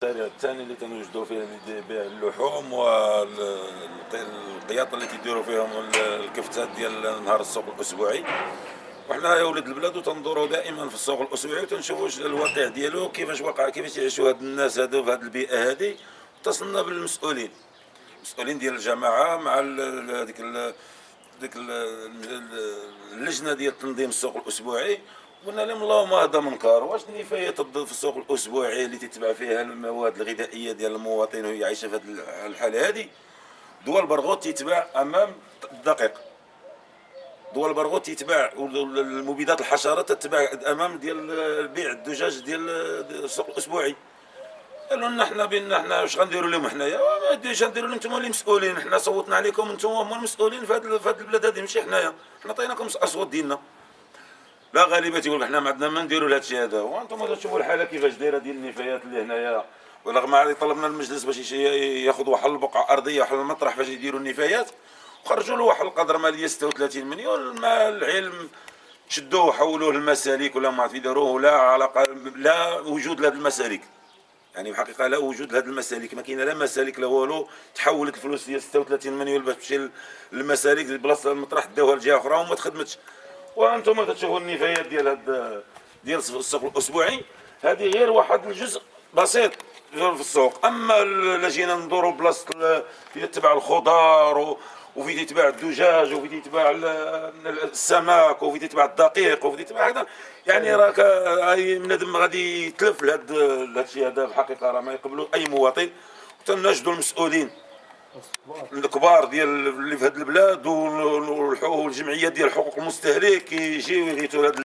الشارع الثاني اللي تنوجدوا فيه بيع اللحوم والقياط اللي تيديروا فيهم الكفتات ديال نهار السوق الاسبوعي. وحنا يا ولاد البلاد وتنظروا دائما في السوق الاسبوعي وتنشوفوا الواقع ديالو كيفاش وقع، كيفاش يعيشوا هاد الناس هادو في هاد البيئه هادي. اتصلنا بالمسؤولين، المسؤولين ديال الجماعه مع اللجنه ديال تنظيم السوق الاسبوعي. قلنا لهم اللهم هذا منكر، واش النفايات في السوق الاسبوعي اللي تتباع فيها المواد الغذائيه ديال المواطن وهي عايشه في هذه الحاله هذه. دول برغوث تتباع امام الدقيق، دول برغوث تتباع المبيدات الحشرات تتباع امام ديال بيع الدجاج ديال السوق الاسبوعي. قالوا لنا حنا بان حنا واش غنديروا لهم حنايا؟ ما ديرش نديروا لهم، نتوما اللي مسؤولين، حنا صوتنا عليكم، نتوما هما المسؤولين في هذه البلاد هذه ماشي حنايا، حنا عطيناكم الاصوات ديالنا. لا غالبا تيقول لك حنا ما عندنا ما نديروا لهذا الشيء هذا، وانتم تشوفوا الحاله كيفاش دايره ديال النفايات اللي هنايا. ورغم هذا طلبنا المجلس باش ياخذ واحد البقعه ارضيه، واحد المطرح باش يديروا النفايات، وخرجوا له واحد القدر ماليه 36 مليون. مع العلم شدوه وحولوه للمسالك ولا ما عرف يديروه، لا علاقه لا وجود لهذه المسالك. يعني بحقيقه لا وجود لهذه المسالك، ما كاينه لا مسالك لا والو. تحولت الفلوس ديال 36 مليون باش تمشي للمسالك بلاصه المطرح داوها لجهه اخرى وما تخدمتش. وانتم تشوفوا النفايات ديال ديال السوق الاسبوعي، هذه غير واحد الجزء بسيط في السوق. اما الا جينا ندوروا بلاصه في تبع الخضار وفي تتباع الدجاج وفي تتباع السمك وفي تتباع الدقيق وفي تتباع هذا، يعني راك اي بنادم غادي يتلف لهذا الشيء هذا. الحقيقه راه ما يقبلوا اي مواطن. تناشدوا المسؤولين الكبار ديال اللي في هذه البلاد والجمعيات ديال حقوق المستهلك يجيو يغيثوا هذا